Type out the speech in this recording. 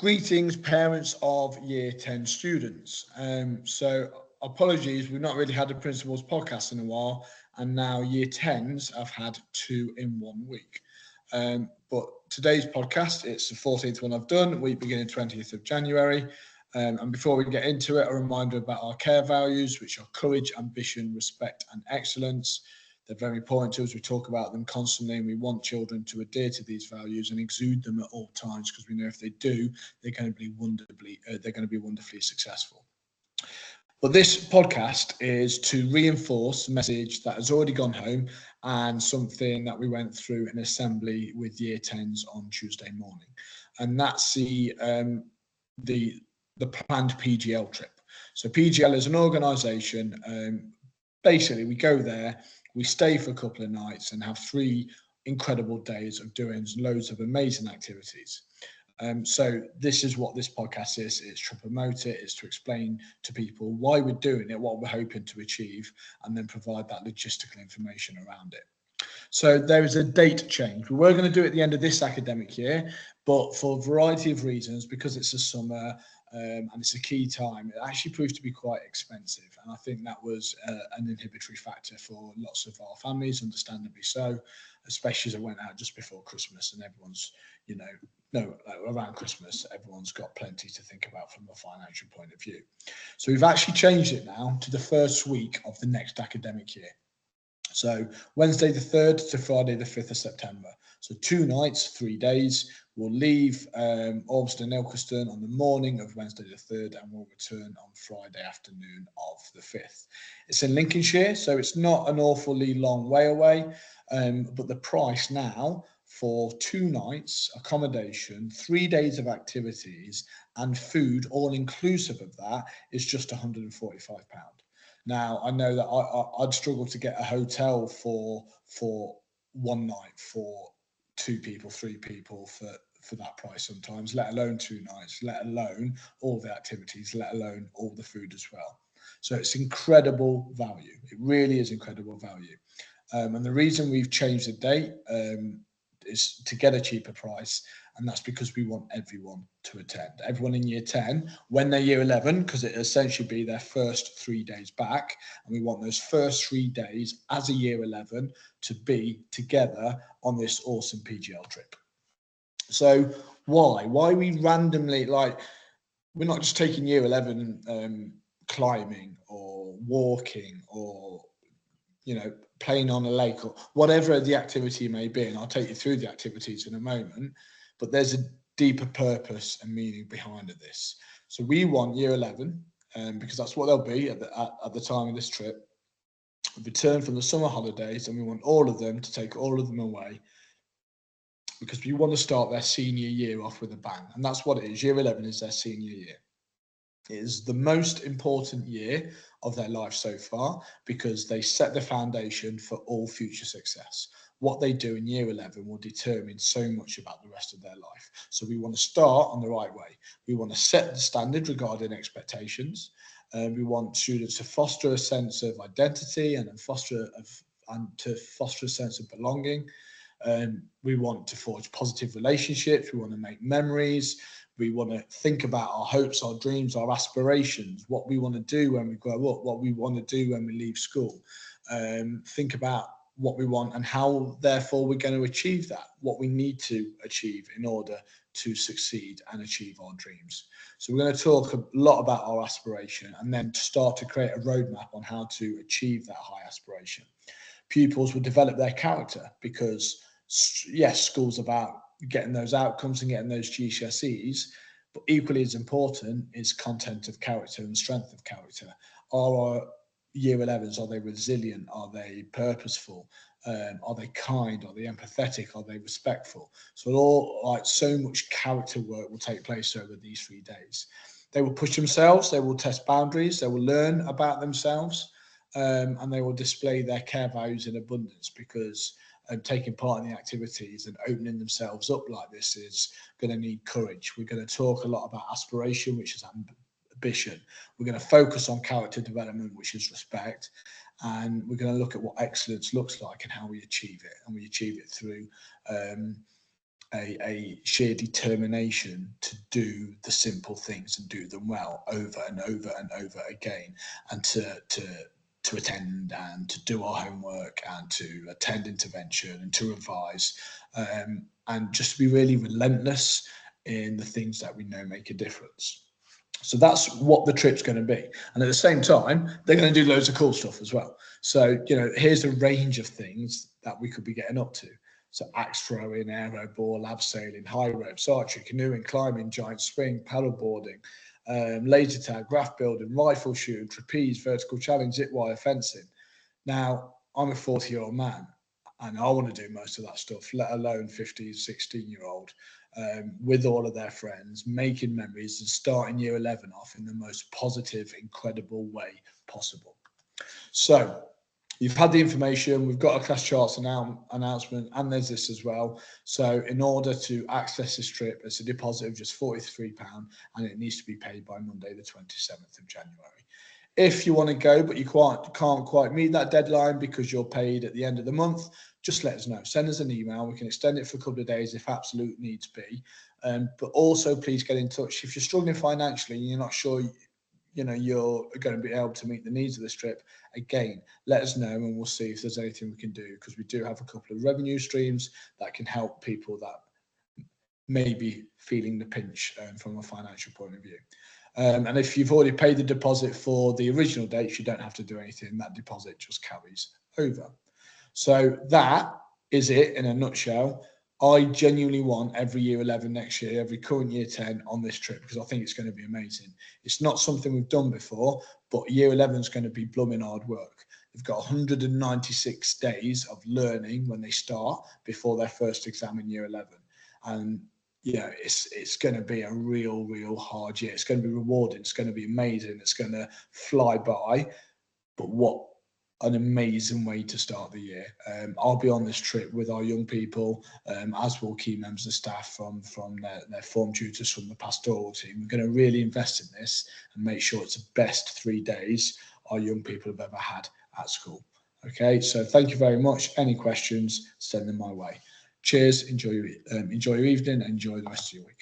Greetings, parents of Year 10 students. So apologies, we've not really had a Principals podcast in a while, and now Year 10s have had two in 1 week. But today's podcast, it's the 14th one I've done, week beginning 20th of January. And before we get into it, a reminder about our care values, which are courage, ambition, respect, and excellence. They're very important to us. We talk about them constantly, and we want children to adhere to these values and exude them at all times, because we know if they do, they're going to be wonderfully successful. But this podcast is to reinforce a message that has already gone home and something that we went through in assembly with Year 10s on Tuesday morning, and that's the planned PGL trip. So PGL is an organisation. Basically, we go there, we stay for a couple of nights and have 3 incredible days of doing loads of amazing activities. So this is what this podcast is. It's to promote it, it's to explain to people why we're doing it, what we're hoping to achieve, and then provide that logistical information around it. So there is a date change. We were going to do it at the end of this academic year, but for a variety of reasons, because it's a summer and it's a key time, it actually proved to be quite expensive. And I think that was an inhibitory factor for lots of our families, understandably so, especially as it went out just before Christmas and everyone's, around Christmas, everyone's got plenty to think about from a financial point of view. So we've actually changed it now to the first week of the next academic year. So Wednesday the 3rd to Friday the 5th of September. So 2 nights, 3 days. We'll leave Ormston, Ilkeston on the morning of Wednesday the 3rd, and we'll return on Friday afternoon of the 5th. It's in Lincolnshire, so it's not an awfully long way away, but the price now for 2 nights, accommodation, 3 days of activities and food, all inclusive of that, is just £145. Now, I know that I'd struggle to get a hotel for 1 night for 2 people, 3 people for that price sometimes, let alone 2 nights, let alone all the activities, let alone all the food as well. So it's incredible value. It really is incredible value. And the reason we've changed the date is to get a cheaper price, and that's because we want everyone to attend. Everyone in Year 10, when they're Year 11, because it essentially be their first 3 days back, and we want those first 3 days as a Year 11 to be together on this awesome PGL trip. So why we randomly, we're not just taking Year 11 climbing or walking or playing on a lake or whatever the activity may be, and I'll take you through the activities in a moment, but there's a deeper purpose and meaning behind this. So we want Year 11, because that's what they'll be at the time of this trip, return from the summer holidays, and we want all of them to take all of them away, because we want to start their senior year off with a bang. And that's what it is. Year 11 is their senior year. It is the most important year of their life so far, because they set the foundation for all future success. What they do in Year 11 will determine so much about the rest of their life. So we want to start on the right way. We want to set the standard regarding expectations. We want students to foster a sense of identity and to foster a sense of belonging. We want to forge positive relationships. We want to make memories. We want to think about our hopes, our dreams, our aspirations, what we want to do when we grow up, what we want to do when we leave school. Think about what we want and how, therefore, we're going to achieve that, what we need to achieve in order to succeed and achieve our dreams. So we're going to talk a lot about our aspiration and then start to create a roadmap on how to achieve that high aspiration. Pupils will develop their character, because yes, school's about getting those outcomes and getting those GCSEs, but equally as important is content of character and strength of character. Are our Year 11s, are they resilient? Are they purposeful? Are they kind? Are they empathetic? Are they respectful? So so much character work will take place over these 3 days. They will push themselves, they will test boundaries, they will learn about themselves, and they will display their care values in abundance, because taking part in the activities and opening themselves up like this is going to need courage. We're going to talk a lot about aspiration, which is ambition. We're going to focus on character development, which is respect. And we're going to look at what excellence looks like and how we achieve it. And we achieve it through a sheer determination to do the simple things and do them well over and over and over again, and to attend and to do our homework and to attend intervention and to revise, and just to be really relentless in the things that we know make a difference. So that's what the trip's going to be. And at the same time, they're going to do loads of cool stuff as well. So, here's a range of things that we could be getting up to. So axe throwing, aero ball, abseiling, high ropes, archery, canoeing, climbing, giant swing, paddle boarding, laser tag, raft building, rifle shooting, trapeze, vertical challenge, zip wire, fencing. Now, I'm a 40-year-old man and I want to do most of that stuff, let alone 15, 16-year-old, with all of their friends, making memories and starting year 11 off in the most positive, incredible way possible. So you've had the information, we've got a class charts announcement, and there's this as well. So in order to access this trip, it's a deposit of just £43 and it needs to be paid by Monday, the 27th of January. If you want to go, but you can't quite meet that deadline because you're paid at the end of the month, just let us know. Send us an email. We can extend it for a couple of days if absolute needs be. But also, please get in touch. If you're struggling financially and you're not sure you're going to be able to meet the needs of this trip, again, let us know and we'll see if there's anything we can do, because we do have a couple of revenue streams that can help people that may be feeling the pinch from a financial point of view. And if you've already paid the deposit for the original dates, you don't have to do anything. That deposit just carries over. So that is it in a nutshell. I genuinely want every year 11 next year, every current year 10 on this trip, because I think it's going to be amazing. It's not something we've done before, but year 11 is going to be blooming hard work. They've got 196 days of learning when they start before their first exam in year 11. And it's going to be a real hard year. It's going to be rewarding. It's going to be amazing. It's going to fly by. But what an amazing way to start the year. I'll be on this trip with our young people, as will key members of staff from their form tutors from the pastoral team. We're going to really invest in this and make sure it's the best 3 days our young people have ever had at school. Okay, so thank you very much. Any questions, send them my way. Cheers. Enjoy your evening. Enjoy the rest of your week.